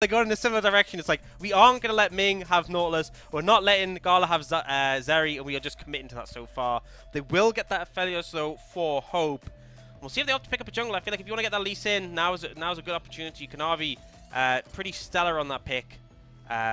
They're going in a similar direction. It's like, we aren't going to let Ming have Nautilus. We're not letting Gala have Zeri, and we are just committing to that so far. They will get that Aphelios, though, for Hope. We'll see if they have to pick up a jungle. I feel like if you want to get that Lee Sin, now's a good opportunity. Kanavi, pretty stellar on that pick.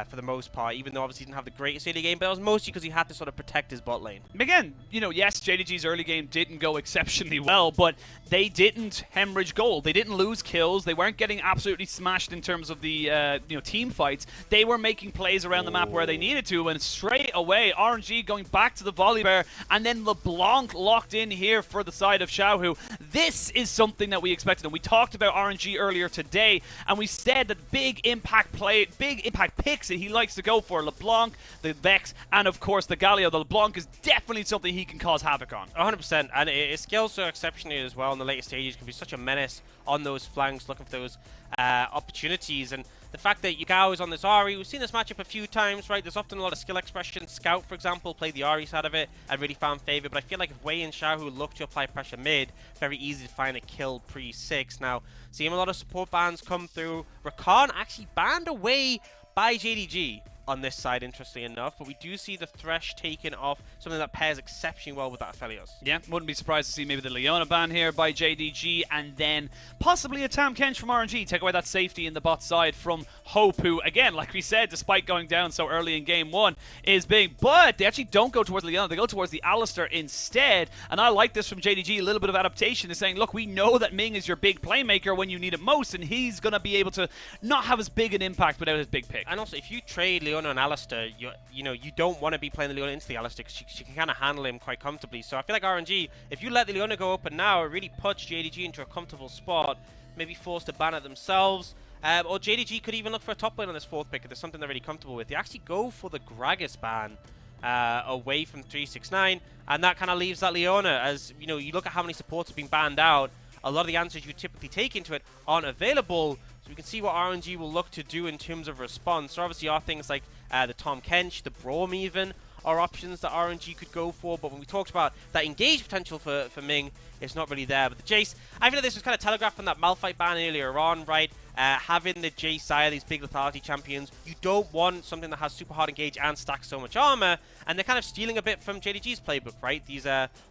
For the most part, even though obviously he didn't have the greatest early game, but it was mostly because he had to sort of protect his bot lane. Again, you know, yes, JDG's early game didn't go exceptionally well, but they didn't hemorrhage gold. They didn't lose kills. They weren't getting absolutely smashed in terms of the team fights. They were making plays around the map where they needed to, and straight away, RNG going back to the Volibear, and then LeBlanc locked in here for the side of Xiaohu. This is something that we expected, and we talked about RNG earlier today, and we said that big impact picks that he likes to go for. LeBlanc, the Vex, and of course the Gala. The LeBlanc is definitely something he can cause havoc on. 100%, and his skills are exceptionally as well in the later stages. Can be such a menace on those flanks, looking for those opportunities. And the fact that Yagao is on this Ahri, we've seen this matchup a few times, right? There's often a lot of skill expression. Scout, for example, played the Ahri side of it and really found favor. But I feel like if Wei and Xiaohu look to apply pressure mid, very easy to find a kill pre-6. Now, seeing a lot of support bans come through. Rakan actually banned away by JDG on this side, interestingly enough, but we do see the Thresh taken off, something that pairs exceptionally well with that Aphelios. Yeah, wouldn't be surprised to see maybe the Leona ban here by JDG, and then possibly a Tam Kench from RNG, take away that safety in the bot side from Hope, who, again, like we said, despite going down so early in game 1, is big, but they actually don't go towards Leona, they go towards the Alistar instead, and I like this from JDG, a little bit of adaptation, is saying, look, we know that Ming is your big playmaker when you need it most, and he's going to be able to not have as big an impact without his big pick. And also, if you trade Leona and Alistar, you don't want to be playing the Leona into the Alistar because she can kind of handle him quite comfortably. So I feel like RNG, if you let the Leona go open now, it really puts JDG into a comfortable spot, maybe forced to ban it themselves. Or JDG could even look for a top lane on this fourth pick if there's something they're really comfortable with. They actually go for the Gragas ban away from 369, and that kind of leaves that Leona. As you know, you look at how many supports have been banned out, a lot of the answers you typically take into it aren't available. So we can see what RNG will look to do in terms of response. There obviously are things like the Tahm Kench, the Braum even, are options that RNG could go for. But when we talked about that engage potential for Ming, it's not really there. But the Jayce, I feel like this was kind of telegraphed from that Malphite ban earlier on, right? Having the Jayce Xayah, these big lethality champions, you don't want something that has super hard engage and stacks so much armor, and they're kind of stealing a bit from JDG's playbook, right? These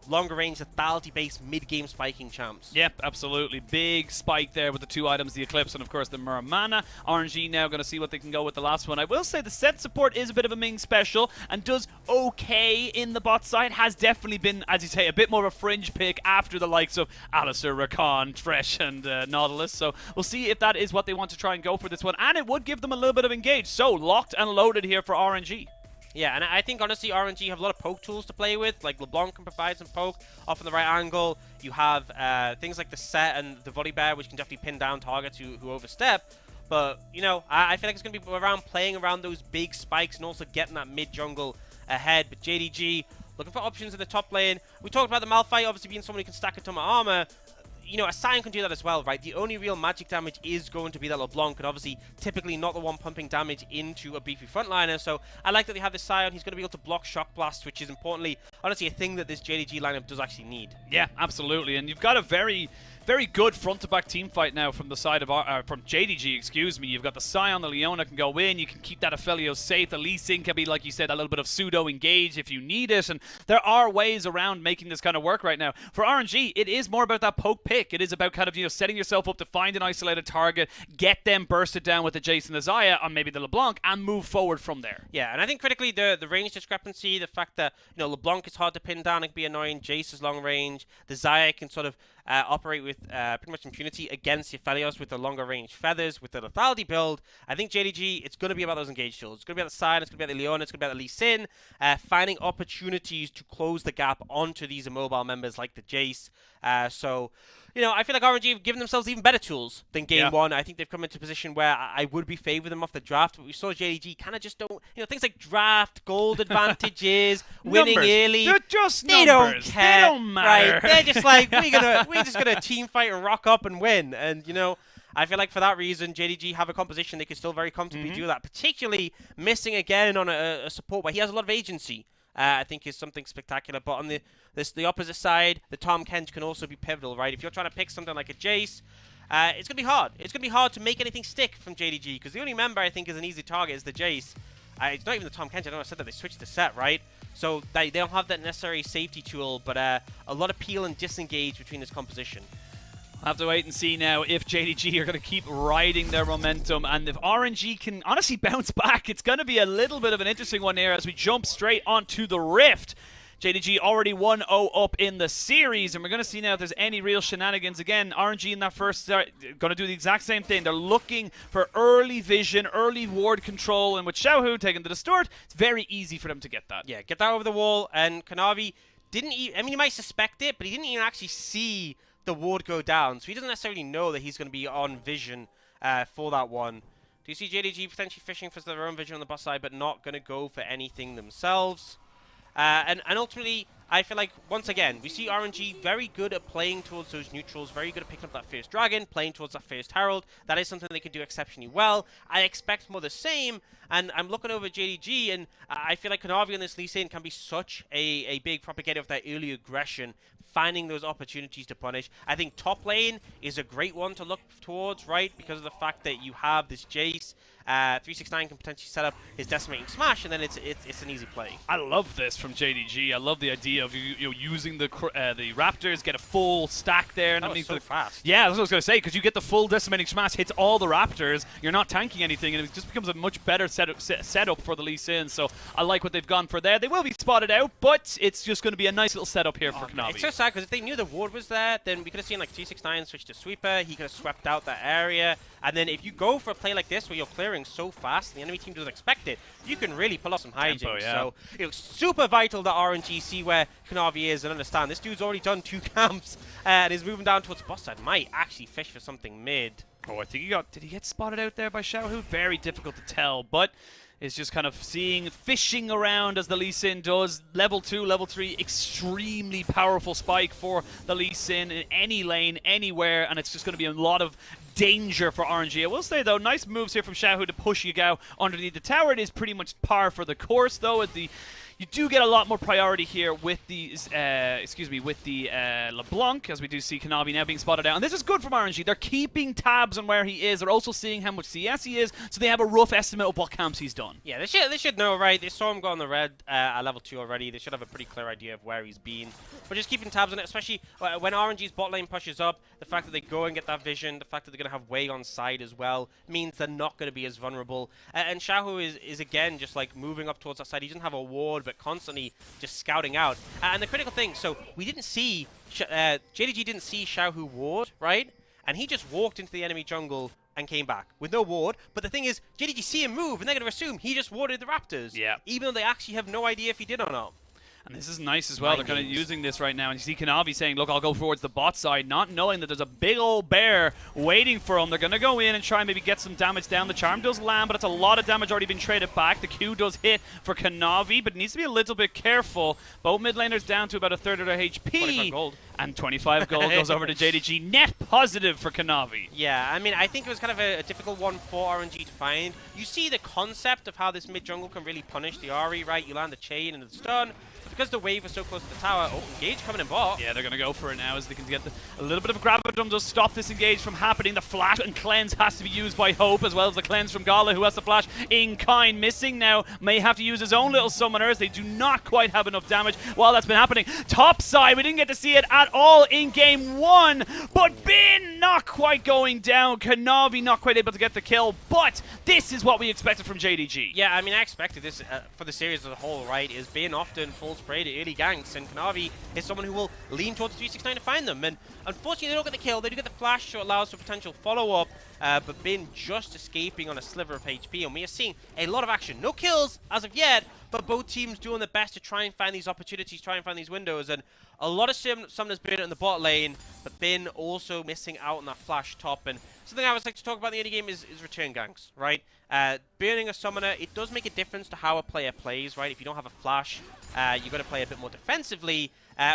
longer range lethality-based mid-game spiking champs. Yep, absolutely. Big spike there with the two items, the Eclipse and of course the Muramana. RNG now going to see what they can go with the last one. I will say the set support is a bit of a Ming special and does okay in the bot side. Has definitely been, as you say, a bit more of a fringe pick after the likes of Alistar, Rakan, Thresh and Nautilus. So we'll see if that is what they want to try and go for this one, and it would give them a little bit of engage. So locked and loaded here for RNG. Yeah, and I think honestly RNG have a lot of poke tools to play with. Like LeBlanc can provide some poke off on the right angle. You have things like the set and the Volibear, which can definitely pin down targets who overstep. But you know, I feel like it's going to be around playing around those big spikes and also getting that mid jungle ahead. But JDG looking for options in the top lane. We talked about the Malphite obviously being someone who can stack a ton of armor. You know, a Sion can do that as well, right? The only real magic damage is going to be that LeBlanc, and obviously typically not the one pumping damage into a beefy frontliner. So I like that they have this Sion. He's going to be able to block Shock Blast, which is importantly, honestly, a thing that this JDG lineup does actually need. Yeah, absolutely. And you've got a very good front-to-back team fight now from the side of from JDG, excuse me. You've got the Sion, the Leona can go in. You can keep that Aphelios safe. The Lee Sin can be, like you said, a little bit of pseudo-engage if you need it. And there are ways around making this kind of work right now. For RNG, it is more about that poke pick. It is about kind of, you know, setting yourself up to find an isolated target, get them bursted down with the Jayce and the Xayah, or maybe the LeBlanc, and move forward from there. Yeah, and I think critically the range discrepancy, the fact that, you know, LeBlanc is hard to pin down, it can be annoying. Jayce is long range. The Xayah can sort of operate with pretty much impunity against the Aphelios with the longer range feathers, with the lethality build. I think JDG, it's going to be about those engage tools. It's going to be about the side, it's going to be about the Leona, it's going to be about the Lee Sin, finding opportunities to close the gap onto these immobile members like the Jayce. So, you know, I feel like RNG have given themselves even better tools than Game 1. I think they've come into a position where I would be favoring them off the draft, but we saw JDG kind of just don't, you know, things like draft, gold advantages, winning early. They're just they numbers. Don't care. They don't matter. Right? They're just like, we're just gonna team fight and rock up and win. And, you know, I feel like for that reason, JDG have a composition they could still very comfortably do that. Particularly missing again on a support where he has a lot of agency. I think is something spectacular. But on the opposite side, the Tahm Kench can also be pivotal, right? If you're trying to pick something like a Jayce, it's going to be hard. It's going to be hard to make anything stick from JDG, because the only member I think is an easy target is the Jayce. It's not even the Tom Kenji. I know I said that they switched the set, right? So they don't have that necessary safety tool, but a lot of peel and disengage between this composition. We'll have to wait and see now if JDG are going to keep riding their momentum, and if RNG can honestly bounce back. It's going to be a little bit of an interesting one here as we jump straight onto the Rift. JDG already 1-0 up in the series, and we're going to see now if there's any real shenanigans. Again, RNG in that first start, going to do the exact same thing. They're looking for early vision, early ward control, and with Xiaohu taking to the start, it's very easy for them to get that. Yeah, get that over the wall, and Kanavi didn't even, I mean, he might suspect it, but he didn't even actually see the ward go down, so he doesn't necessarily know that he's going to be on vision for that one. Do you see JDG potentially fishing for their own vision on the bot side, but not going to go for anything themselves? And ultimately, I feel like, once again, we see RNG very good at playing towards those neutrals, very good at picking up that first dragon, playing towards that first herald. That is something they can do exceptionally well. I expect more the same, and I'm looking over JDG, and I feel like Kanavi on this Lee Sin can be such a big propagator of that early aggression, finding those opportunities to punish. I think top lane is a great one to look towards, right? Because of the fact that you have this Jayce. 369 can potentially set up his decimating smash, and then it's an easy play. I love this from JDG. I love the idea of you using the Raptors, get a full stack there. And that was so fast. Yeah, that's what I was going to say, because you get the full decimating smash, hits all the Raptors, you're not tanking anything, and it just becomes a much better setup for the Lee Sin. So I like what they've gone for there. They will be spotted out, but it's just going to be a nice little setup here for Kanavi. It's so sad, because if they knew the ward was there, then we could have seen like 369 switch to sweeper. He could have swept out that area. And then if you go for a play like this where you're clearing so fast and the enemy team doesn't expect it, you can really pull off some hijinks. Yeah. So it's super vital that RNG see where Kanavi is and understand this dude's already done 2 camps and is moving down towards boss side. Might actually fish for something mid. Oh, I think did he get spotted out there by Xiaohu? Very difficult to tell, but is just kind of fishing around as the Lee Sin does. Level 2, level 3, extremely powerful spike for the Lee Sin in any lane, anywhere, and it's just going to be a lot of danger for RNG. I will say, though, nice moves here from Xiaohu to push Yagao underneath the tower. It is pretty much par for the course, though, at the... You do get a lot more priority here with the, LeBlanc, as we do see Kanavi now being spotted out. And this is good from RNG. They're keeping tabs on where he is. They're also seeing how much CS he is, so they have a rough estimate of what camps he's done. Yeah, they should know, right? They saw him go on the red at level 2 already. They should have a pretty clear idea of where he's been. But just keeping tabs on it, especially when RNG's bot lane pushes up, the fact that they go and get that vision, the fact that they're going to have Wei on side as well, means they're not going to be as vulnerable. And Xiaohu is again, just like moving up towards that side. He doesn't have a ward, but constantly just scouting out. And the critical thing, so we didn't see, JDG didn't see Xiaohu ward, right? And he just walked into the enemy jungle and came back with no ward. But the thing is, JDG see him move, and they're going to assume he just warded the Raptors. Yeah. Even though they actually have no idea if he did or not. And this is nice as well. They're kind of using this right now. And you see Kanavi saying, look, I'll go towards the bot side, not knowing that there's a big old bear waiting for him. They're going to go in and try and maybe get some damage down. The charm does land, but it's a lot of damage already been traded back. The Q does hit for Kanavi, but needs to be a little bit careful. Both mid laners down to about a third of their HP. 25 gold. And 25 gold goes over to JDG. Net positive for Kanavi. Yeah, I mean, I think it was kind of a difficult one for RNG to find. You see the concept of how this mid jungle can really punish the Ahri, right? You land the chain and the stun. Because the wave was so close to the tower, engage coming in bot. Yeah, they're going to go for it now as they can get a little bit of gravitum to stop this engage from happening. The flash and cleanse has to be used by Hope, as well as the cleanse from Gala, who has the flash in kind. Missing now, may have to use his own little summoners. They do not quite have enough damage while that's been happening. Top side, we didn't get to see it at all in game 1, but Bin not quite going down. Kanavi not quite able to get the kill, but this is what we expected from JDG. Yeah, I mean, I expected this for the series as a whole, right? Is Bin often full spray to early ganks, and Kanavi is someone who will lean towards 369 to find them. And unfortunately, they don't get the kill. They do get the flash, so it allows for potential follow-up. But Bin just escaping on a sliver of HP, and we are seeing a lot of action. No kills as of yet, but both teams doing their best to try and find these opportunities, try and find these windows. And a lot of summoners Bin in the bot lane, but Bin also missing out on that flash top. And something I always like to talk about in the early game is return ganks, right? Burning a summoner, it does make a difference to how a player plays, right? If you don't have a flash, you've got to play a bit more defensively.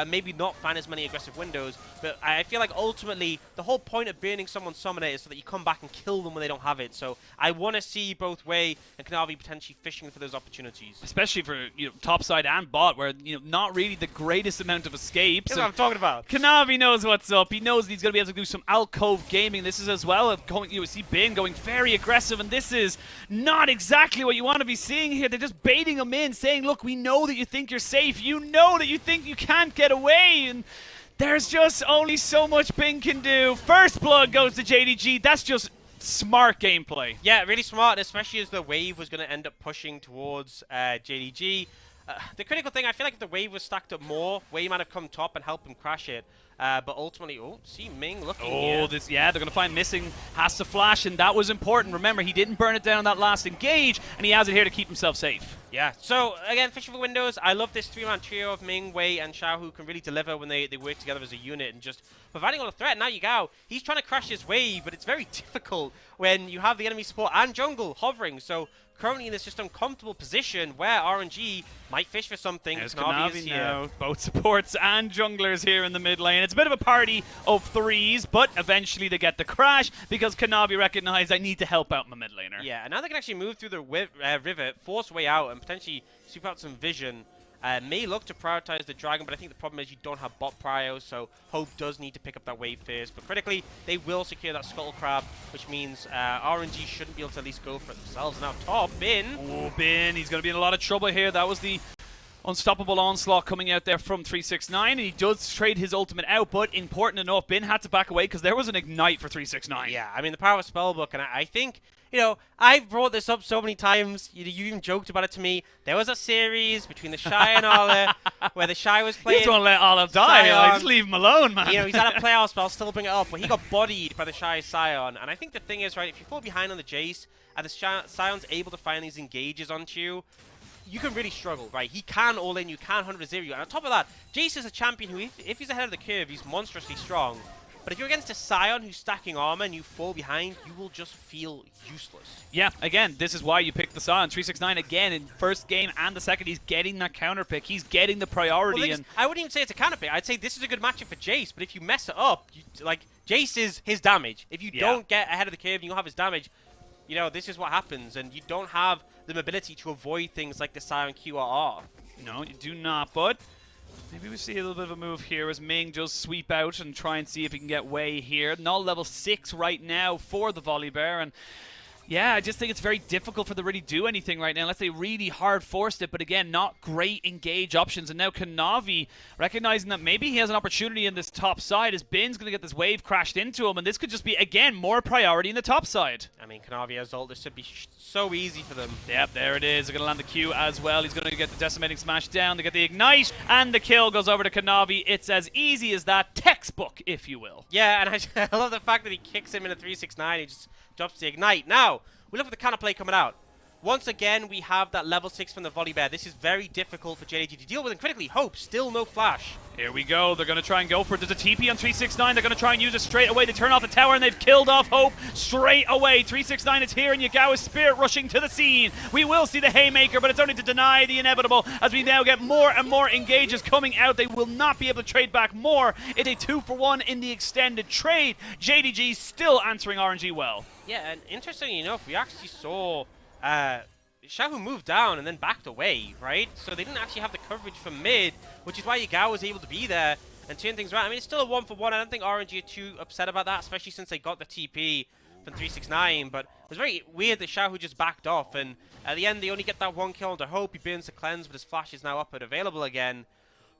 maybe not find as many aggressive windows, but I feel like ultimately the whole point of burning someone's summoner is so that you come back and kill them when they don't have it. So I want to see both Wei and Kanavi potentially fishing for those opportunities. Especially for top side and bot, where not really the greatest amount of escapes. That's what I'm talking about. Kanavi knows what's up. He knows he's going to be able to do some alcove gaming. This is as well of going. You see Bin going very aggressive, and this is not exactly what you want to be seeing here. They're just baiting him in, saying, "Look, we know that you think you're safe. You know that you think you can't get away." And there's just only so much Bin can do. First blood goes to JDG. That's just smart gameplay. Yeah, really smart, especially as the wave was going to end up pushing towards JDG. The critical thing, I feel like if the wave was stacked up more, Wei might have come top and helped him crash it. But ultimately, see Ming looking here. They're going to find Missing, has to flash, and that was important. Remember, he didn't burn it down on that last engage, and he has it here to keep himself safe. Yeah, so again, fishing for windows. I love this three-man trio of Ming, Wei, and Xiaohu who can really deliver when they work together as a unit and just providing all the threat. Now Yagao, he's trying to crash his wave, but it's very difficult when you have the enemy support and jungle hovering. So currently in this just uncomfortable position where RNG might fish for something. There's Kanavi is Kanavi here. now. Both supports and junglers here in the mid lane. It's a bit of a party of threes, but eventually they get the crash because Kanavi recognized I need to help out my mid laner. Yeah, and now they can actually move through the river, force Wei out, and potentially sweep out some vision. May look to prioritize the dragon, but I think the problem is you don't have bot prio, so Hope does need to pick up that wave first. But critically, they will secure that Scuttle Crab, which means RNG shouldn't be able to at least go for it themselves. Now top, Bin. Oh, Bin, he's going to be in a lot of trouble here. That was the unstoppable onslaught coming out there from 369, and he does trade his ultimate out, but important enough, Bin had to back away because there was an ignite for 369. Yeah, I mean, the power of Spellbook, and I think, I've brought this up so many times. You even joked about it to me. There was a series between the Xayah and Olive where the Xayah was playing. You just want to let Olive die. Like, just leave him alone, man. He's had a playoff spell, still bring it up, but he got bodied by the Xayah Sion. And I think the thing is, right, if you fall behind on the Jayce and the Sion's able to find these engages onto you, you can really struggle, right? He can all in, you can 100-0 you. And on top of that, Jayce is a champion who, if he's ahead of the curve, he's monstrously strong. But if you're against a Sion who's stacking armor and you fall behind, you will just feel useless. Yeah, again, this is why you pick the Sion. 369 again in first game and the second, he's getting that counter pick. He's getting the priority. Well, I wouldn't even say it's a counter pick. I'd say this is a good matchup for Jayce, but if you mess it up, Jayce is his damage. If you don't get ahead of the curve and you have his damage, this is what happens, and you don't have the ability to avoid things like the Sion QRR. No, you do not, but maybe we see a little bit of a move here as Ming just sweep out and try and see if he can get Wei here. Null level 6 right now for the Volibear, and yeah, I just think it's very difficult for them to really do anything right now unless they really hard forced it. But again, not great engage options. And now Kanavi recognizing that maybe he has an opportunity in this top side as Bin's going to get this wave crashed into him. And this could just be, again, more priority in the top side. I mean, Kanavi has ult. This should be so easy for them. Yep, there it is. They're going to land the Q as well. He's going to get the decimating smash down. They get the ignite. And the kill goes over to Kanavi. It's as easy as that. Textbook, if you will. Yeah, and I love the fact that he kicks him in a 369. He just drops the ignite. Now, we look at the counterplay coming out. Once again, we have that level 6 from the Volibear. This is very difficult for JDG to deal with, and critically, Hope, still no flash. Here we go. They're going to try and go for it. There's a TP on 369. They're going to try and use it straight away. They turn off the tower, and they've killed off Hope straight away. 369 is here, and Yagao's spirit rushing to the scene. We will see the Haymaker, but it's only to deny the inevitable as we now get more and more engages coming out. They will not be able to trade back more. It's a 2-for-1 in the extended trade. JDG still answering RNG well. Yeah, and interestingly enough, we actually saw Xiaohu moved down and then backed away, right? So they didn't actually have the coverage from mid, which is why Yagao was able to be there and turn things around. I mean, it's still a 1-for-1. I don't think RNG are too upset about that, especially since they got the TP from 369. But it was very weird that Xiaohu just backed off, and at the end, they only get that one kill onto Hope. He burns the cleanse, but his flash is now up and available again.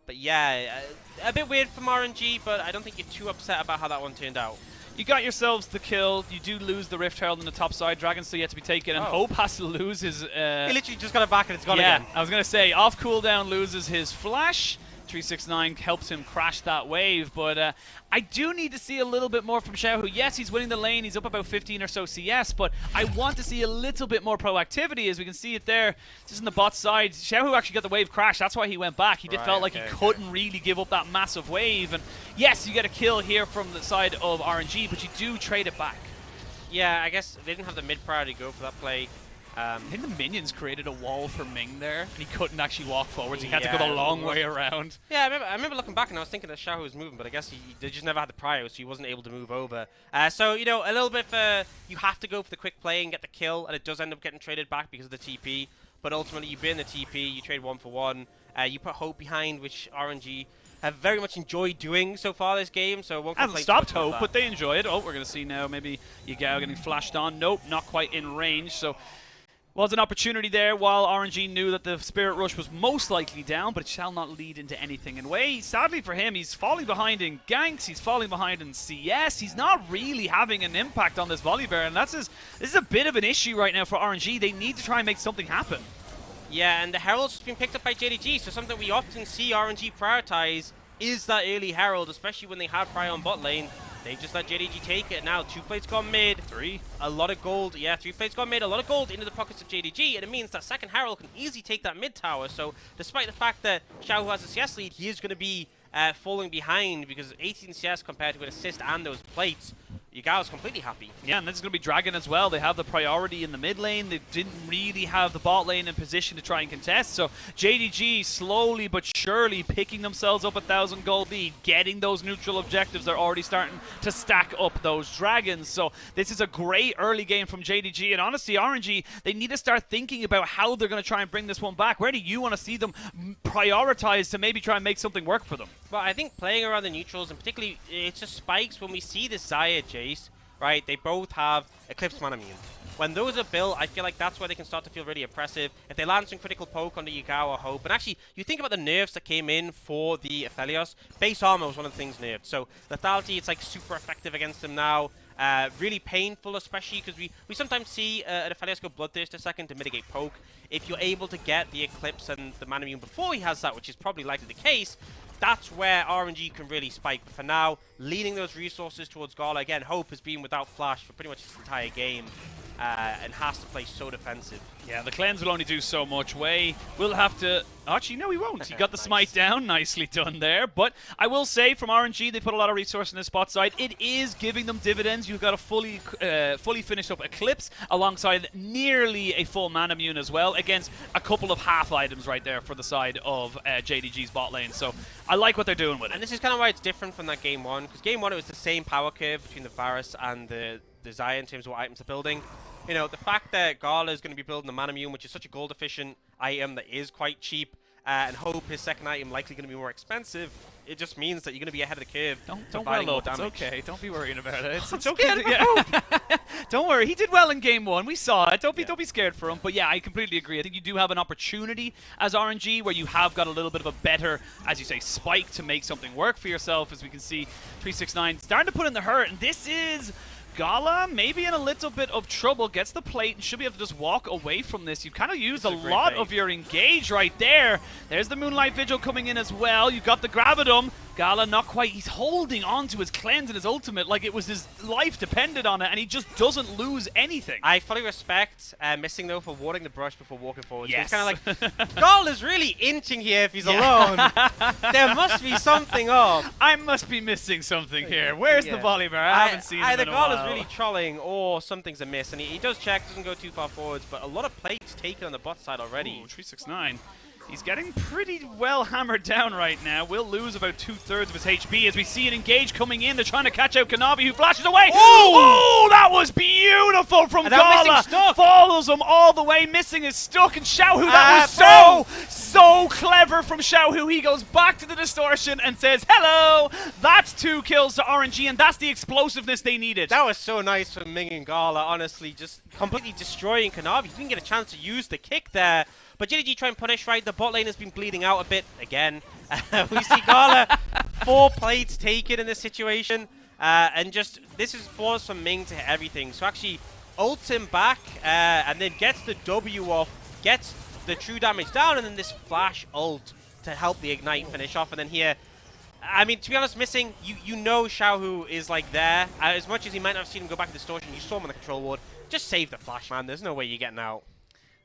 But yeah, a bit weird from RNG, but I don't think you're too upset about how that one turned out. You got yourselves the kill. You do lose the Rift Herald on the top side. Dragon still yet to be taken, and Hope has to lose his... He literally just got it back and it's gone again. I was going to say, off cooldown loses his flash. 369 helps him crash that wave, but I do need to see a little bit more from Xiaohu. Yes, he's winning the lane. He's up about 15 or so CS, but I want to see a little bit more proactivity, as we can see it there. Just in the bot side, Xiaohu actually got the wave crash. That's why he went back. He felt like he couldn't really give up that massive wave. And yes, you get a kill here from the side of RNG, but you do trade it back. Yeah, I guess they didn't have the mid priority go for that play. I think the minions created a wall for Ming there, and he couldn't actually walk forwards. He had to go the long way around. Yeah, I remember looking back and I was thinking that Xiaohu was moving, but I guess they just never had the prio, so he wasn't able to move over. So, you know, a little bit for... You have to go for the quick play and get the kill, and it does end up getting traded back because of the TP. But ultimately, you bin the TP, you trade 1 for 1. You put Hope behind, which RNG have very much enjoyed doing so far this game, so won't complain. Hasn't stopped Hope, but they enjoy it. Oh, we're going to see now maybe Yagao getting flashed on. Nope, not quite in range, so... Was an opportunity there while RNG knew that the Spirit Rush was most likely down, but it shall not lead into anything. And sadly for him, he's falling behind in ganks, he's falling behind in CS, he's not really having an impact on this Volibear, and this is a bit of an issue right now for RNG. They need to try and make something happen. Yeah, and the Herald's just been picked up by JDG, so something we often see RNG prioritize is that early Herald, especially when they have prio on bot lane. They've just let JDG take it. Now, 2 plates gone mid. 3. A lot of gold. Yeah, 3 plates gone mid. A lot of gold into the pockets of JDG. And it means that second Herald can easily take that mid tower. So, despite the fact that Xiaohu has a CS lead, he is going to be falling behind because 18 CS compared to an assist and those plates. Yagao's completely happy. Yeah, and this is going to be Dragon as well. They have the priority in the mid lane. They didn't really have the bot lane in position to try and contest. So JDG slowly but surely picking themselves up 1,000 gold lead, getting those neutral objectives. They're already starting to stack up those dragons. So this is a great early game from JDG. And honestly, RNG, they need to start thinking about how they're going to try and bring this one back. Where do you want to see them prioritize to maybe try and make something work for them? Well, I think playing around the neutrals, and particularly it's just spikes when we see the Xayah Jayce, right? They both have Eclipse Mana Immune. When those are built, I feel like that's where they can start to feel really oppressive. If they land some critical poke on the Yagao or Hope, and actually, you think about the nerfs that came in for the Aphelios, base armor was one of the things nerfed. So lethality, it's like super effective against them now. Really painful, especially because we sometimes see an Aphelios go Bloodthirst a second to mitigate poke. If you're able to get the Eclipse and the Mana Immune before he has that, which is probably likely the case, that's where RNG can really spike. But for now, leading those resources towards Gala. Again, Hope has been without Flash for pretty much this entire game and has to play so defensive. Yeah, the cleanse will only do so much. Wei will have to... Actually, no, he won't. He got the smite down. Nicely done there. But I will say, from RNG, they put a lot of resource in this bot side. It is giving them dividends. You've got a fully finished up Eclipse alongside nearly a full Mana Immune as well against a couple of half items right there for the side of JDG's bot lane. So I like what they're doing with it. And this is kind of why it's different from that game 1. Because game 1, it was the same power curve between the Varus and the Xayah in terms of what items they're building. You know, the fact that Gala is going to be building the Mana Immune, which is such a gold-efficient item that is quite cheap, and Hope, his second item, likely going to be more expensive, it just means that you're going to be ahead of the curve. Don't worry, it's okay. Don't be worrying about it. It's okay. Yeah. Don't worry. He did well in game 1. We saw it. Don't be scared for him. But yeah, I completely agree. I think you do have an opportunity as RNG where you have got a little bit of a better, as you say, spike to make something work for yourself. As we can see, 369 starting to put in the hurt, and this is... Gala maybe in a little bit of trouble, gets the plate and should be able to just walk away from this. You've kind of used a lot of your engage right there. There's the Moonlight Vigil coming in as well. You've got the Gravitum. Gala not quite. He's holding on to his cleanse and his ultimate like it was his life depended on it, and he just doesn't lose anything. I fully respect Missing, though, for warding the brush before walking forward. Yes. So it's kind of like, Gala's really inching here if he's alone. There must be something off. I must be missing something here. Where's the Volibear? I haven't seen him in a while. Either Gala's really trolling or something's amiss, and he does check, doesn't go too far forwards, but a lot of plates taken on the bot side already. Ooh, 369. He's getting pretty well hammered down right now. Will lose about 2/3 of his HP as we see an engage coming in. They're trying to catch out Kanavi, who flashes away. Oh, that was beautiful from Gala. Follows him all the way. Missing is stuck, and Xiaohu, that was so clever from Xiaohu. He goes back to the distortion and says, hello. That's 2 kills to RNG, and that's the explosiveness they needed. That was so nice from Ming and Gala, honestly. Just completely destroying Kanavi. He didn't get a chance to use the kick there. But JDG try and punish, right? The bot lane has been bleeding out a bit again. We see Gala 4 plates taken in this situation. And just, this is force from Ming to hit everything. So actually ults him back and then gets the W off, gets the true damage down, and then this flash ult to help the ignite finish off. And then here, I mean, to be honest, Missing, you know Xiaohu is like there. As much as he might not have seen him go back to distortion, you saw him on the control ward. Just save the flash, man. There's no way you're getting out.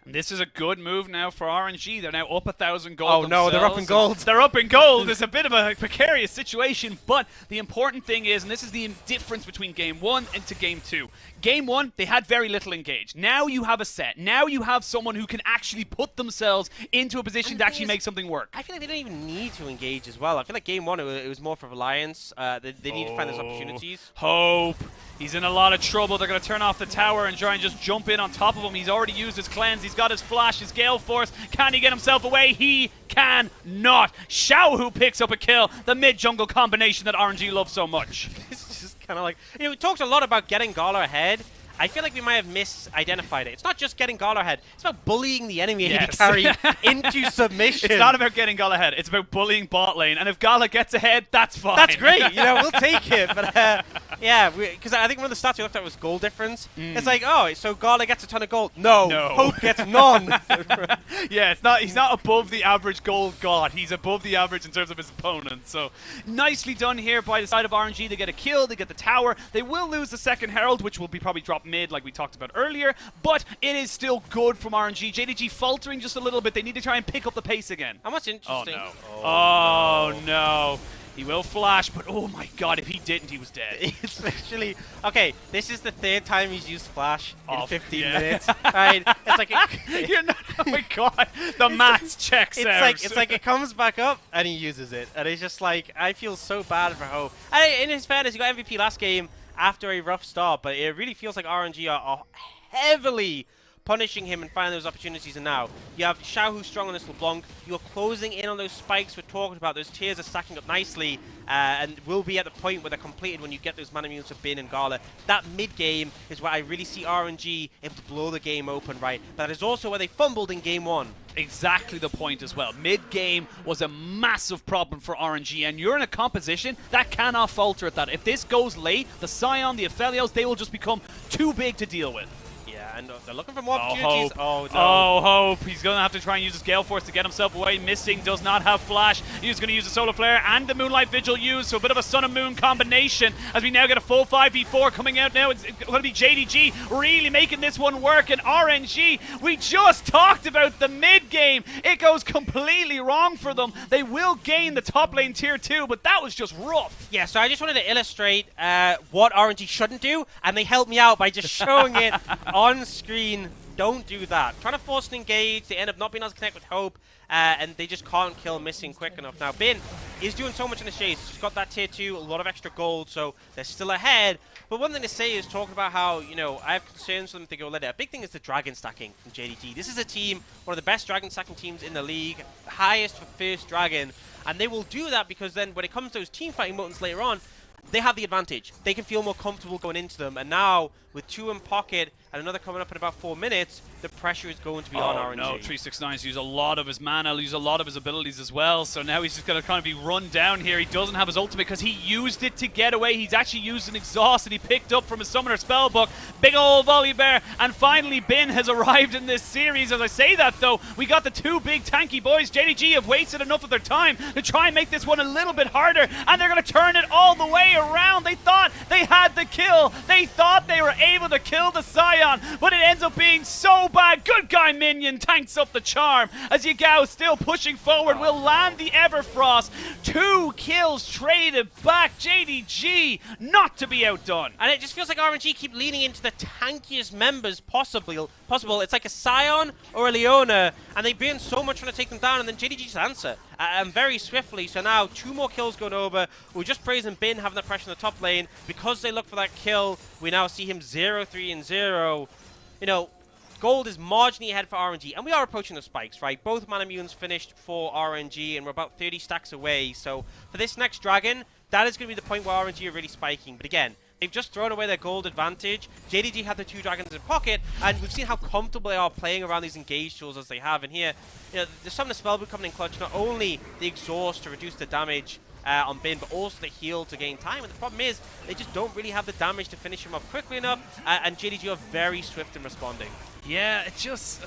This is a good move now for RNG. They're now up 1,000 gold. Oh no, they're up in gold. They're up in gold. It's a bit of a precarious situation, but the important thing is, and this is the difference between game 1 and to game 2. Game 1, they had very little engage. Now you have a set. Now you have someone who can actually put themselves into a position to actually make something work. I feel like they don't even need to engage as well. I feel like Game 1, it was more for reliance. They need to find those opportunities. Hope. He's in a lot of trouble. They're going to turn off the tower and try and just jump in on top of him. He's already used his cleanse. He's got his flash, his Gale Force. Can he get himself away? He cannot. Xiaohu picks up a kill. The mid-jungle combination that RNG loves so much. It's just kind of like, we talked a lot about getting Gala ahead. I feel like we might have misidentified it. It's not just getting Gala ahead. It's about bullying the enemy AD carry into submission. It's not about getting Gala ahead. It's about bullying bot lane. And if Gala gets ahead, that's fine. That's great. We'll take it. But yeah, because I think one of the stats we looked at was goal difference. It's like, oh, so Gala gets a ton of gold. No. Hope gets none. Yeah, he's not above the average gold god. He's above the average in terms of his opponents. So nicely done here by the side of RNG. They get a kill. They get the tower. They will lose the second Herald, which will be probably dropped mid like we talked about earlier, but it is still good from RNG. JDG faltering just a little bit. They need to try and pick up the pace again. And what's interesting... Oh, no. He will flash, but oh my god, if he didn't, he was dead. It's literally... Okay, this is the third time he's used flash in 15 minutes. Right? It's like... You're not... Oh my god. The maths checks out. It's like it comes back up, and he uses it. And it's just like, I feel so bad for Hope. And in his fairness, he got MVP last game after a rough start, but it really feels like RNG are heavily punishing him and finding those opportunities. And now you have Xiaohu strong on this LeBlanc. You're closing in on those spikes we're talking about. Those tiers are stacking up nicely and will be at the point where they're completed when you get those mana immunes for Bin and Gala. That mid game is where I really see RNG able to blow the game open, right? But that is also where they fumbled in Game 1. Exactly the point as well. Mid-game was a massive problem for RNG, and you're in a composition that cannot falter at that. If this goes late, the Sion, the Aphelios, they will just become too big to deal with. Yeah, and they're looking for more opportunities. Hope. Oh, Hope. He's going to have to try and use his Gale Force to get himself away. Missing, does not have flash. He's going to use the Solar Flare and the Moonlight Vigil used, so a bit of a Sun and Moon combination as we now get a full 5v4 coming out now. It's going to be JDG really making this one work, and RNG, we just talked about the mid-game. It goes completely wrong for them. They will gain the top lane tier 2, but that was just rough. Yeah, so I just wanted to illustrate what RNG shouldn't do, and they helped me out by just showing it on screen. Don't do that. Trying to force an engage, they end up not being able to connect with Hope, and they just can't kill Missing quick enough. Now, Bin is doing so much in the chase. He's got that tier 2, a lot of extra gold, so they're still ahead. But one thing to say is talking about how, I have concerns for them to go later. A big thing is the dragon stacking from JDG. This is a team, one of the best dragon stacking teams in the league, highest for first dragon, and they will do that because then when it comes to those team fighting modes later on, they have the advantage. They can feel more comfortable going into them, and now with 2 in pocket and another coming up in about 4 minutes, the pressure is going to be on RNG. No, 369's used a lot of his mana, used a lot of his abilities as well, so now he's just going to kind of be run down here. He doesn't have his ultimate because he used it to get away. He's actually used an exhaust that he picked up from his Summoner Spellbook. Big old Volibear, and finally Bin has arrived in this series. As I say that though, we got the 2 big tanky boys. JDG have wasted enough of their time to try and make this one a little bit harder, and they're going to turn it all the way around. They thought they had the kill. They thought they were able to kill the Sion, but it ends up being so bad. Good guy Minion tanks up the charm as Yagao still pushing forward will land the Everfrost. 2 kills traded back. JDG not to be outdone. And it just feels like RNG keep leaning into the tankiest members possible. It's like a Sion or a Leona, and they burn so much trying to take them down, and then JDG just answer very swiftly. So now 2 more kills going over. We're just praising Bin having that pressure in the top lane. Because they look for that kill, we now see him 0-3 and 0. Gold is marginally ahead for RNG, and we are approaching the spikes, right? Both mana immunes finished for RNG, and we're about 30 stacks away. So for this next dragon, that is going to be the point where RNG are really spiking. But again, they've just thrown away their gold advantage. JDG had the 2 dragons in pocket, and we've seen how comfortable they are playing around these engage tools as they have. And here, there's some of the Spellbook coming in clutch. Not only the exhaust to reduce the damage on Bin, but also the heal to gain time. And the problem is, they just don't really have the damage to finish him off quickly enough, and JDG are very swift in responding. Yeah, it's just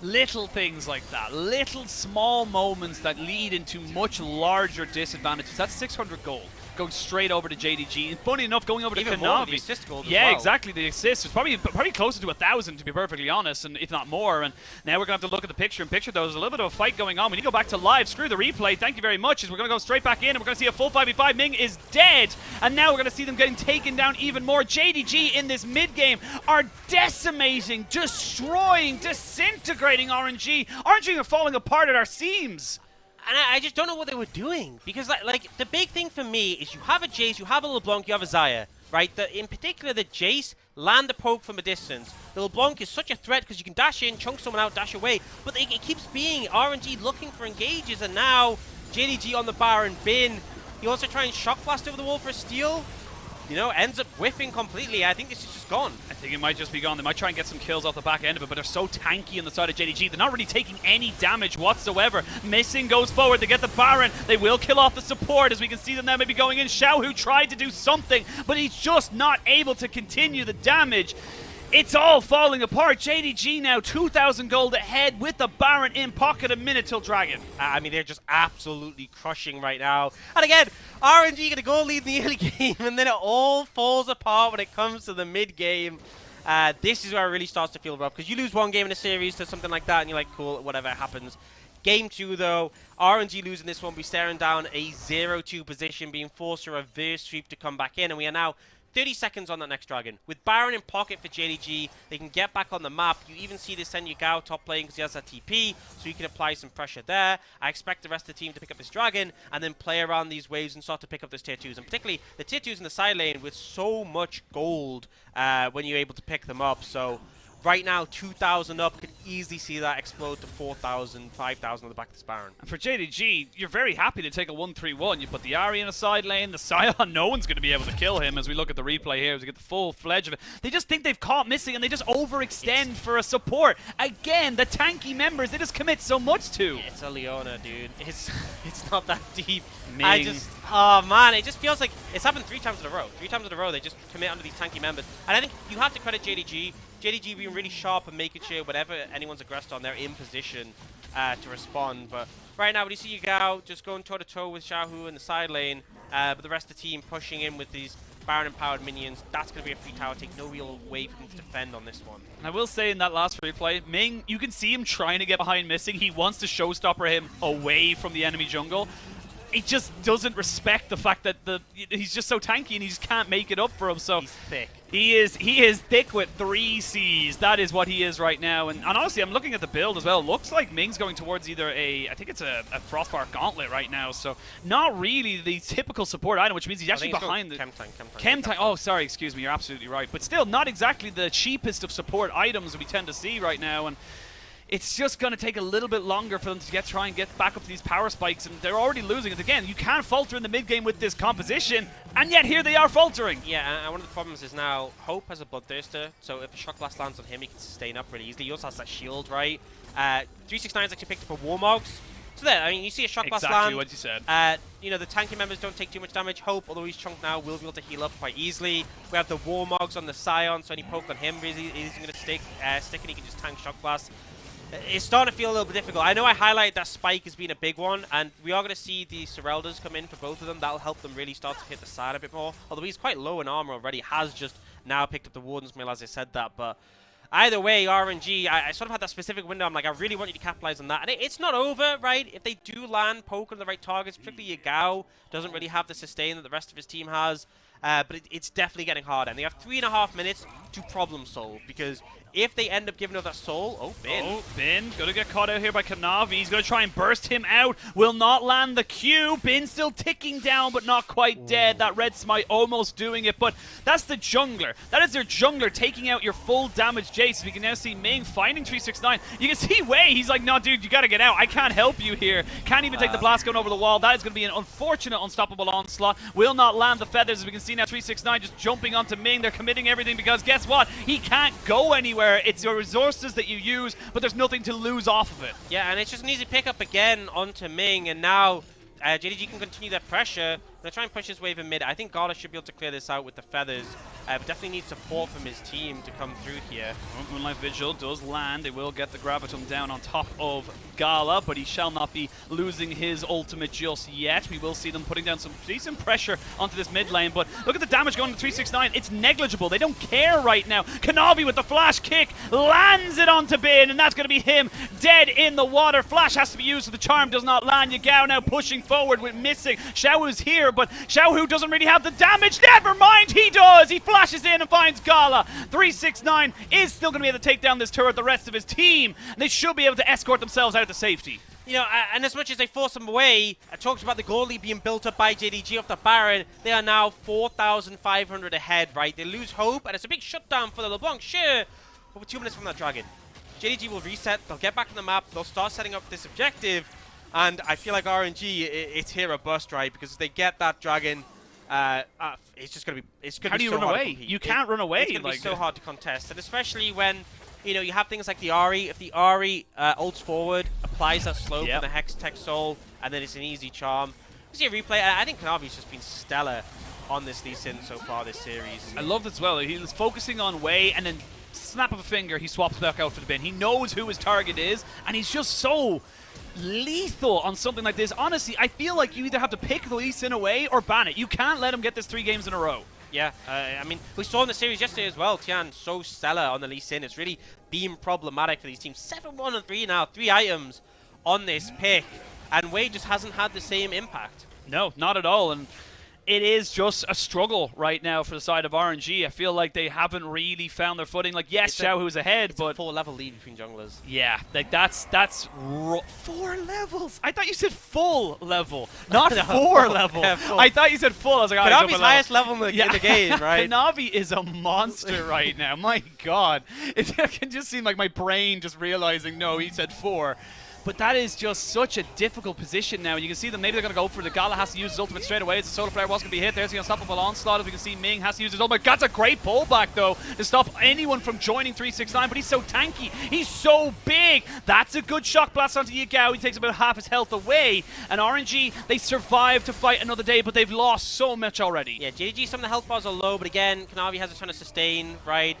little things like that. Little small moments that lead into much larger disadvantages. That's 600 gold. going straight over to JDG. And funny enough, going over to Even more with the Kanavi. assist goals as Yeah, well. exactly. The assist was probably closer to 1,000, to be perfectly honest, and if not more. And now we're going to have to look at the picture-in-picture, though. There's a little bit of a fight going on. We need to go back to live. Screw the replay. Thank you very much. As we're going to go straight back in, and we're going to see a full 5v5. Ming is dead. And now we're going to see them getting taken down even more. JDG in this mid-game are decimating, destroying, disintegrating RNG. RNG are falling apart at our seams. And I just don't know what they were doing. Because, like the big thing for me is you have a Jayce, you have a LeBlanc, you have a Xayah, right? In particular, the Jayce land the poke from a distance. The LeBlanc is such a threat because you can dash in, chunk someone out, dash away. But it keeps being RNG looking for engages, and now JDG on the Baron bin. He also tries and shock blast over the wall for a steal. You know, ends up whiffing completely. I think this is just gone. I think it might just be gone. They might try and get some kills off the back end of it, but they're so tanky on the side of JDG. They're not really taking any damage whatsoever. Missing goes forward. They get the Baron. They will kill off the support, as we can see them now maybe going in. Xiaohu tried to do something, but he's just not able to continue the damage. It's all falling apart. JDG now 2,000 gold ahead with the Baron in pocket, a minute till Dragon. I mean, they're just absolutely crushing right now. And again, RNG going to go lead in the early game, and then it all falls apart when it comes to the mid game. This is where it really starts to feel rough, because you lose one game in a series to something like that, and you're like, cool, whatever happens. Game 2, though, RNG losing this one. We're staring down a 0-2 position, being forced to reverse sweep to come back in, and we are now 30 seconds on that next Dragon. With Baron in pocket for JDG, they can get back on the map. You even see this send Yagao top playing because he has that TP, so you can apply some pressure there. I expect the rest of the team to pick up this Dragon and then play around these waves and start to pick up those tier 2s. And particularly the tier 2s in the side lane with so much gold when you're able to pick them up. So right now, 2,000 up, could easily see that explode to 4,000, 5,000 on the back of this Baron. And for JDG, you're very happy to take a 1-3-1. You put the Ahri in a side lane, the Sion, no one's going to be able to kill him as we look at the replay here, as we get the full fledge of it. They just think they've caught missing, and they just overextend for a support. Again, the tanky members, they just commit so much to. It's a Leona, dude. It's not that deep. Ming. Oh man, it just feels like it's happened 3 times in a row. 3 times in a row, they just commit under these tanky members. And I think you have to credit JDG. JDG being really sharp and making sure whatever anyone's aggressed on, they're in position to respond. But right now, we see Yagao just going toe-to-toe with Xiaohu in the side lane, but the rest of the team pushing in with these Baron-empowered minions. That's going to be a free tower take. No real way for them to defend on this one. And I will say in that last replay, Ming, you can see him trying to get behind missing. He wants to showstopper him away from the enemy jungle. He just doesn't respect the fact that he's just so tanky and he just can't make it up for him. So he's thick. He is thick with 3 Cs. That is what he is right now. And honestly, I'm looking at the build as well. Looks like Ming's going towards either I think it's a Frostfire Gauntlet right now. So not really the typical support item, which means he's actually behind the Chem Tank. Oh, sorry, excuse me. You're absolutely right. But still, not exactly the cheapest of support items we tend to see right now. And it's just going to take a little bit longer for them to try and get back up to these power spikes, and they're already losing it. Again, you can't falter in the mid-game with this composition, and yet here they are faltering. Yeah, and one of the problems is now Hope has a Bloodthirster, so if a Shock Blast lands on him, he can sustain up really easily. He also has that shield, right? 369's actually picked up a Warmogs. So there, I mean, you see a Shock Blast land. Exactly what you said. You know, the tanky members don't take too much damage. Hope, although he's chunked now, will be able to heal up quite easily. We have the Warmogs on the Sion, so any poke on him really isn't going to stick, and he can just tank Shock Blast. It's starting to feel a little bit difficult. I know I highlighted that Spike as being a big one, and we are going to see the Sereldas come in for both of them. That'll help them really start to hit the side a bit more. Although he's quite low in armor already, has just now picked up the Warden's Mail as I said that. But either way, RNG, I sort of had that specific window. I'm like, I really want you to capitalize on that. And it's not over, right? If they do land poke on the right targets, particularly Yagao doesn't really have the sustain that the rest of his team has. But it's definitely getting harder. And they have 3.5 minutes to problem solve, because if they end up giving up that soul... Oh, Bin. Oh, Bin. Going to get caught out here by Kanavi. He's going to try and burst him out. Will not land the Q. Bin still ticking down, but not quite dead. That red smite almost doing it. But that's the jungler. That is their jungler taking out your full damage Jayce. We can now see Ming finding 369. You can see Wei. He's like, no, dude, you got to get out. I can't help you here. Can't even take the blast gun over the wall. That is going to be an unfortunate unstoppable onslaught. Will not land the feathers. As we can see now, 369 just jumping onto Ming. They're committing everything because guess what? He can't go anywhere. It's your resources that you use, but there's nothing to lose off of it. Yeah, and it's just an easy pickup again onto Ming, and now JDG can continue that pressure. Gonna try and push his wave in mid. I think Gala should be able to clear this out with the feathers. But definitely needs support from his team to come through here. Moonlight Vigil does land. They will get the Gravitum down on top of Gala, but he shall not be losing his ultimate just yet. We will see them putting down some decent pressure onto this mid lane, but look at the damage going to 369. It's negligible. They don't care right now. Kanavi with the flash kick lands it onto Bin, and that's going to be him dead in the water. Flash has to be used so the charm does not land. Yagao now pushing forward with missing. Xiaohu's here, but Xiaohu doesn't really have the damage. Never mind, he does. He flashes in and finds Gala. 369 is still going to be able to take down this turret, the rest of his team. And they should be able to escort themselves out to safety. You know, and as much as they force him away, I talked about the goal lead being built up by JDG off the Baron. They are now 4,500 ahead, right? They lose hope, and it's a big shutdown for the LeBlanc, sure. But we're 2 minutes from that dragon. JDG will reset, they'll get back on the map, they'll start setting up this objective, and I feel like RNG, it's here a bust, right? Because if they get that dragon, it's just going to be, it's going to be so hard to compete. How do you run away? You can't run away. It's going to be so hard to contest, and especially when, you know, you have things like the Ahri. If the Ahri ults forward, applies that slope on the Hex Tech Soul, and then it's an easy charm. We see a replay, and I think Kanavi's just been stellar on this Lee Sin so far this series. I love this as well. He was focusing on Wei, and then snap of a finger, he swaps back out for the bin. He knows who his target is, and he's just so lethal on something like this. Honestly, I feel like you either have to pick the Lee Sin away or ban it. You can't let him get this 3 games in a row. Yeah, I mean, we saw in the series yesterday as well, Tian so stellar on the Lee Sin. It's really been problematic for these teams. 7-1 and 3 now, 3 items on this pick, and Wei just hasn't had the same impact. No, not at all, and it is just a struggle right now for the side of RNG. I feel like they haven't really found their footing. Like, yes, Xiaohu's ahead, but... It's a 4-level lead between junglers. Yeah, like that's 4 levels. I thought you said full level, not 4 level. Yeah, I thought you said full. I was like, oh, Kanavi's highest level in the game, right? Kanavi is a monster right now. My God. I can just seem like my brain just realizing, no, he said 4. But that is just such a difficult position now. You can see them, maybe they're going to go for the Gala has to use his ultimate straight away. As the Solar Flare was going to be hit. There's the unstoppable onslaught. As we can see, Ming has to use his ultimate. That's a great pullback, though, to stop anyone from joining 369. But he's so tanky. He's so big. That's a good shock blast onto Yagao. He takes about half his health away. And RNG, they survive to fight another day, but they've lost so much already. Yeah, JDG, some of the health bars are low, but again, Kanavi has a ton of sustain, right?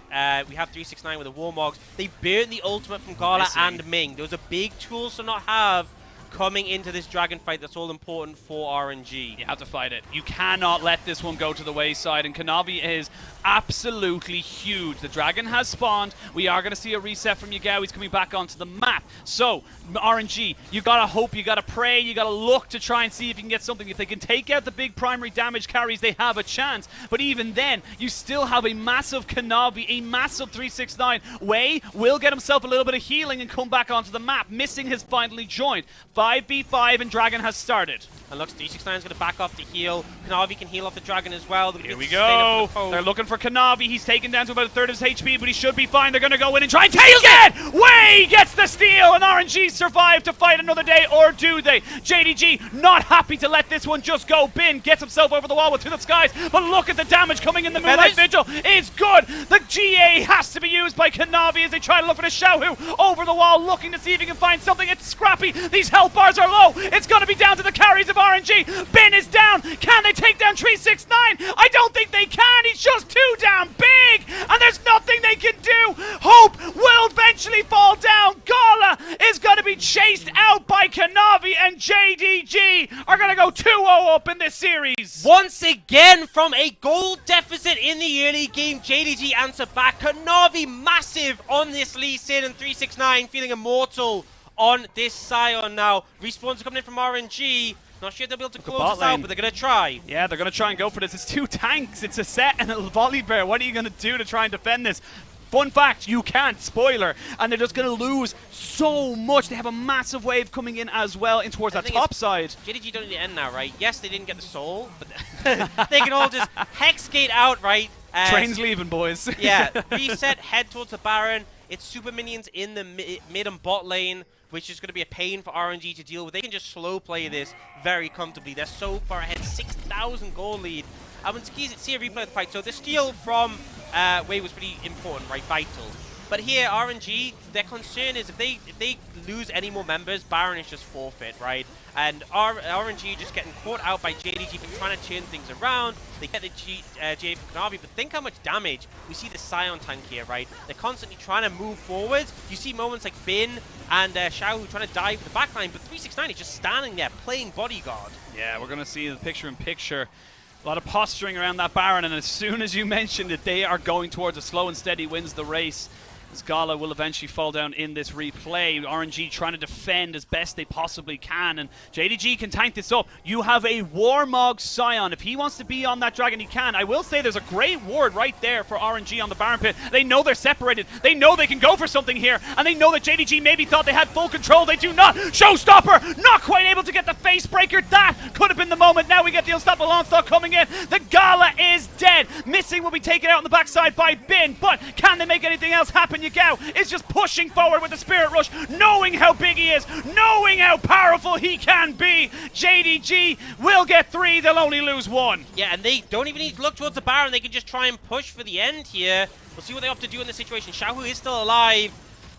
We have 369 with the Warmogs. They burn the ultimate from Gala and Ming. Those are big tools to not have coming into this dragon fight. That's all important for RNG. You have to fight it. You cannot let this one go to the wayside, and Kanavi is absolutely huge. The dragon has spawned. We are going to see a reset from Yagao. He's coming back onto the map. So, RNG, you got to hope, you got to pray, you got to look to try and see if you can get something. If they can take out the big primary damage carries, they have a chance. But even then, you still have a massive Kanavi, a massive 369. Wei will get himself a little bit of healing and come back onto the map, missing his finally joined. 5v5 and dragon has started. And looks, 369 is going to back off the heal. Kanavi can heal off the dragon as well. Here we go. They're looking for Kanavi. He's taken down to about 1/3 of his HP, but he should be fine. They're going to go in and try and tail it! Wei gets the steal, and RNG survive to fight another day, or do they? JDG not happy to let this one just go. Bin gets himself over the wall with To the Skies, but look at the damage coming in. The Moonlight Vigil is good. The GA has to be used by Kanavi as they try to look for the Xiaohu over the wall, looking to see if he can find something. It's scrappy. These health bars are low. It's going to be down to the carries of RNG. Bin is down. Can they take down 369? I don't think they can. He's just too damn big, and there's nothing they can do. Hope will eventually fall down. Gala is going to be chased out by Kanavi, and JDG are going to go 2-0 up in this series. Once again, from a goal deficit in the early game, JDG answer back. Kanavi massive on this Lee Sin, and 369 feeling immortal on this Sion now. Respawns are coming in from RNG. Not sure they'll be able to close this out, but they're going to try. Yeah, they're going to try and go for this. It's 2 tanks. It's a set and a Volibear. What are you going to do to try and defend this? Fun fact, you can't. Spoiler. And they're just going to lose so much. They have a massive wave coming in as well in towards that top side. JDG don't need to end now, right? Yes, they didn't get the soul, but they can all just Hexgate out, right? Train's leaving, boys. Yeah, reset, head towards the Baron. It's super minions in the mid and bot lane, which is going to be a pain for RNG to deal with. They can just slow play this very comfortably. They're so far ahead, 6,000 goal lead. I want to see a replay of the fight. So the steal from Wei was pretty important, right? Vital. But here, RNG, their concern is if they lose any more members, Baron is just forfeit, right? And RNG just getting caught out by JDG for trying to turn things around. They get the J from Kanavi, but think how much damage we see the Sion tank here, right? They're constantly trying to move forwards. You see moments like Bin and Xiaohu trying to dive for the backline, but 369 is just standing there playing bodyguard. Yeah, we're going to see the picture-in-picture. A lot of posturing around that Baron, and as soon as you mentioned it, they are going towards a slow and steady wins the race. Gala will eventually fall down in this replay. RNG trying to defend as best they possibly can, and JDG can tank this up. You have a Warmog Sion. If he wants to be on that dragon, he can. I will say there's a great ward right there for RNG on the Baron pit. They know they're separated. They know they can go for something here, and they know that JDG maybe thought they had full control. They do not. Showstopper not quite able to get the face breaker. That could have been the moment. Now we get the unstoppable onslaught coming in. The Gala is dead. Missing will be taken out on the backside by Bin, but can they make anything else happen? Yagao is just pushing forward with the Spirit Rush, knowing how big he is, knowing how powerful he can be. JDG will get 3, they'll only lose 1. Yeah, and they don't even need to look towards the Baron, they can just try and push for the end here. We'll see what they have to do in this situation. Xiaohu is still alive,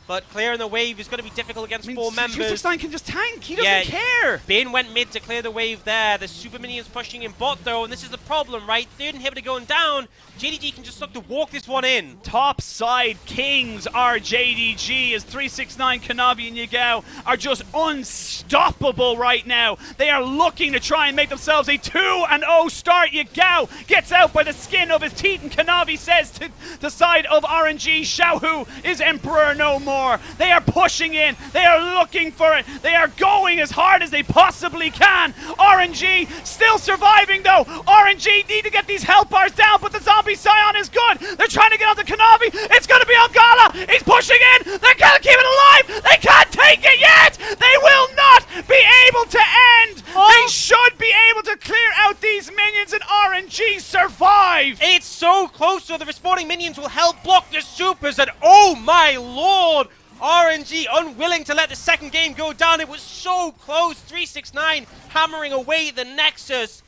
but clearing the wave is going to be difficult against 4 members. 269 can just tank, he doesn't care. Bane went mid to clear the wave there. The super minions pushing in bot though, and this is the problem, right? Third inhibitor going down. JDG can just look to walk this one in. Top side kings are JDG as 369, Kanavi and Yagao are just unstoppable right now. They are looking to try and make themselves a 2-0 start. Yagao gets out by the skin of his teeth, and Kanavi says to the side of RNG, Xiaohu is Emperor no more. They are pushing in. They are looking for it. They are going as hard as they possibly can. RNG still surviving though. RNG need to get these health bars down, but the zombie Sion is good. They're trying to get onto Kanavi. It's going to be on Gala. He's pushing in. They're going to keep it alive. They can't take it yet. They will not be able to end. They should be able to clear out these minions, and RNG survive. It's so close, so the respawning minions will help block the supers, and oh my lord, RNG unwilling to let the second game go down. It was so close. 369 hammering away the Nexus.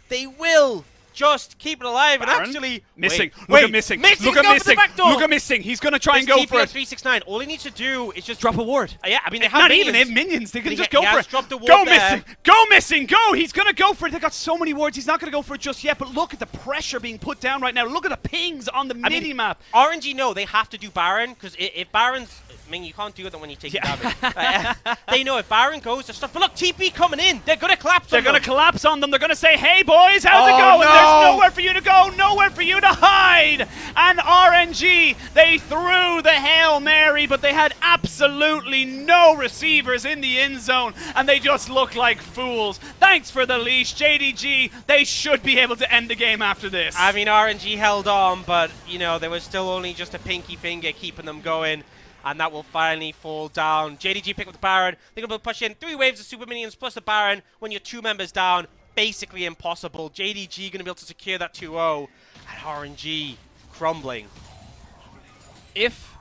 They will just keep it alive. Baron? And actually Missing. Look Look at Missing. Missing. Look at Missing. Look at Missing. He's going to try and go for it. 369. All he needs to do is just drop a ward. Yeah, I mean, they have not minions. even minions. They can just go for it. The ward go there. Missing. Go Missing. Go. He's going to go for it. They got so many wards. He's not going to go for it just yet. But look at the pressure being put down right now. Look at the pings on the mini-map. RNG know they have to do Baron, because if Baron's... Ming, you can't do it when you take damage. They know if Baron goes to stuff. But look, TP coming in. They're going to collapse on them. They're going to collapse on them. They're going to say, hey, boys, how's it going? No. There's nowhere for you to go, nowhere for you to hide. And RNG, they threw the Hail Mary, but they had absolutely no receivers in the end zone, and they just look like fools. Thanks for the leash, JDG. They should be able to end the game after this. I mean, RNG held on, but, you know, there was still only just a pinky finger keeping them going. And that will finally fall down. JDG pick up the Baron. They're going to push in 3 waves of super minions plus the Baron. When you're 2 members down, basically impossible. JDG going to be able to secure that 2-0. And RNG crumbling. If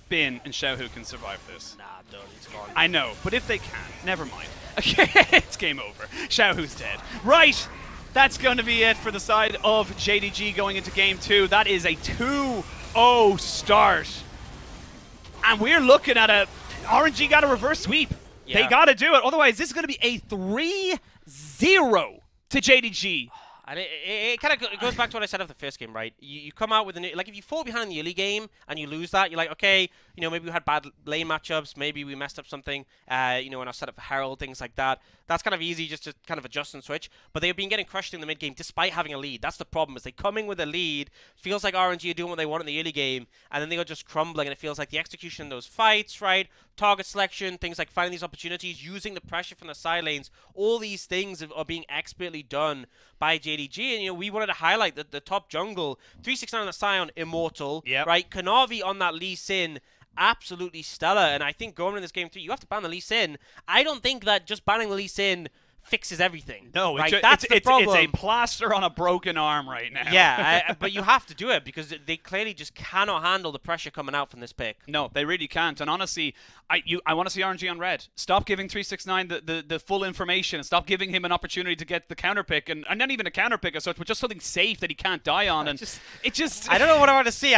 Bin and Xiaohu can survive this. Nah, done. It's gone. I know, but if they can, never mind. Okay, it's game over. Xiaohu's dead. Right. That's going to be it for the side of JDG going into game 2. that is a 2-0 start. And we're looking at a RNG got a reverse sweep. Yeah. They got to do it. Otherwise, this is going to be a 3-0 to JDG. And it kind of goes back to what I said of the first game, right? You come out with like if you fall behind in the early game and you lose that, you're like, okay, you know, maybe we had bad lane matchups, maybe we messed up something, you know, in our setup for Herald, things like that. That's kind of easy just to kind of adjust and switch. But they've been getting crushed in the mid game despite having a lead. That's the problem, is they come in with a lead, feels like RNG are doing what they want in the early game, and then they are just crumbling, and it feels like the execution in those fights, right? Target selection, things like finding these opportunities, using the pressure from the side lanes, all these things are being expertly done by JDG. And, you know, we wanted to highlight that the top jungle, 369 on the Sion, immortal, right? Kanavi on that Lee Sin, absolutely stellar. And I think going in this game 3, you have to ban the Lee Sin. I don't think that just banning the Lee Sin fixes everything. No, right? That's the problem. It's a plaster on a broken arm right now. Yeah, but you have to do it because they clearly just cannot handle the pressure coming out from this pick. No, they really can't. And honestly, I want to see RNG on red. Stop giving 369 the full information, and stop giving him an opportunity to get the counter pick, and not even a counter pick as such, but just something safe that he can't die on. And it just I don't know what I want to see.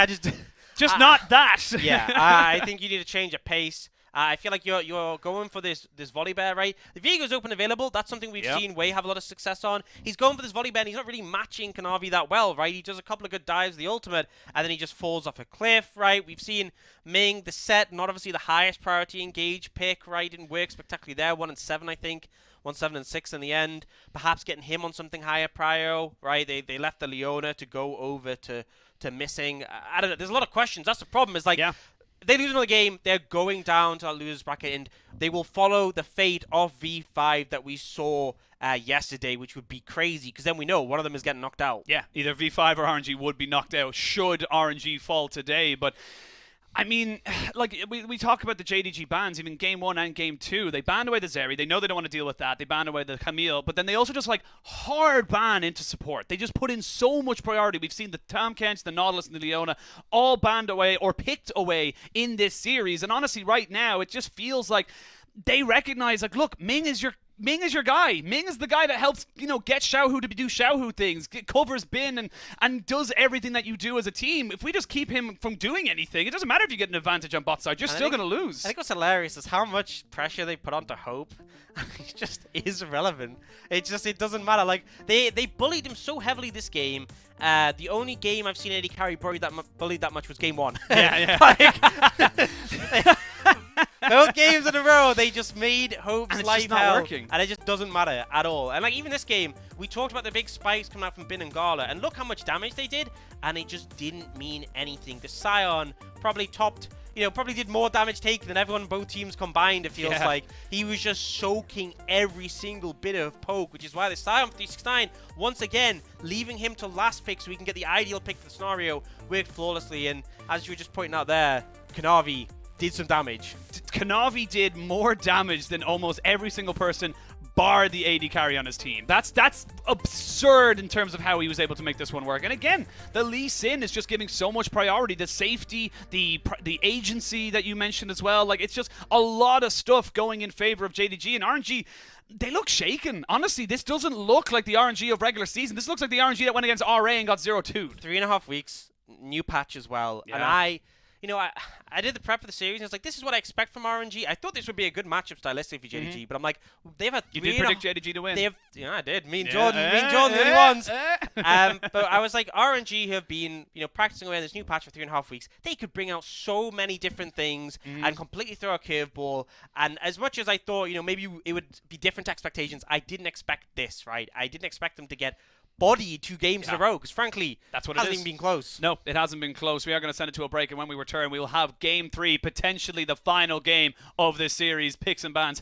Just not that. Yeah, I think you need to change a pace. I feel like you're going for this Volibear, right? The Viego's open available. That's something we've seen Wei have a lot of success on. He's going for this Volibear, and he's not really matching Kanavi that well, right? He does a couple of good dives, the ultimate, and then he just falls off a cliff, right? We've seen Ming, the set, not obviously the highest priority engage pick, right? Didn't work spectacularly there. 1 and 7, I think. 1, 7, and 6 in the end. Perhaps getting him on something higher prio, right? They left the Leona to go over to missing. I don't know. There's a lot of questions. That's the problem. Is like. Yeah. They lose another game, they're going down to our losers bracket, and they will follow the fate of V5 that we saw yesterday, which would be crazy, because then we know one of them is getting knocked out. Yeah, either V5 or RNG would be knocked out should RNG fall today, but I mean, like, we talk about the JDG bans, even Game 1 and Game 2. They banned away the Zeri. They know they don't want to deal with that. They banned away the Camille. But then they also just, like, hard ban into support. They just put in so much priority. We've seen the Tomkins, the Nautilus, and the Leona all banned away or picked away in this series. And honestly, right now, it just feels like they recognize, like, look, Ming is your guy. Ming is the guy that helps, get Xiaohu to do Xiaohu things, covers bin, and does everything that you do as a team. If we just keep him from doing anything, it doesn't matter if you get an advantage on bot side. You're still going to lose. I think what's hilarious is how much pressure they put onto Hope. It just is irrelevant. It doesn't matter. Like, they bullied him so heavily this game. The only game I've seen AD carry bullied that much was Game 1. Yeah. Both games in a row, they just made Hope's life hell, working. And it just doesn't matter at all. And like even this game, we talked about the big spikes coming out from Bin and Gala, and look how much damage they did, and it just didn't mean anything. The Sion probably did more damage taken than everyone, both teams combined. It feels like he was just soaking every single bit of poke, which is why the Sion 369 once again leaving him to last pick so we can get the ideal pick for the scenario worked flawlessly. And as you were just pointing out there, Kanavi did some damage. Kanavi did more damage than almost every single person bar the AD carry on his team. That's absurd in terms of how he was able to make this one work. And again, the Lee Sin is just giving so much priority. The safety, the agency that you mentioned as well. Like, it's just a lot of stuff going in favor of JDG. And RNG, they look shaken. Honestly, this doesn't look like the RNG of regular season. This looks like the RNG that went against RA and got 0-2. 3.5 weeks, new patch as well. Yeah. And I did the prep for the series, and I was like, this is what I expect from RNG. I thought this would be a good matchup stylistically for JDG, but I'm like, they've had You did predict JDG to win. I did. Me and Jordan really won. But I was like, RNG have been, practicing away in this new patch for 3.5 weeks. They could bring out so many different things and completely throw a curveball. And as much as I thought, maybe it would be different expectations, I didn't expect this, right? I didn't expect them to get bodied 2 games in a row, because frankly, that's what it hasn't even been close. No, it hasn't been close. We are going to send it to a break, and when we return, we will have Game 3, potentially the final game of this series. Picks and bans.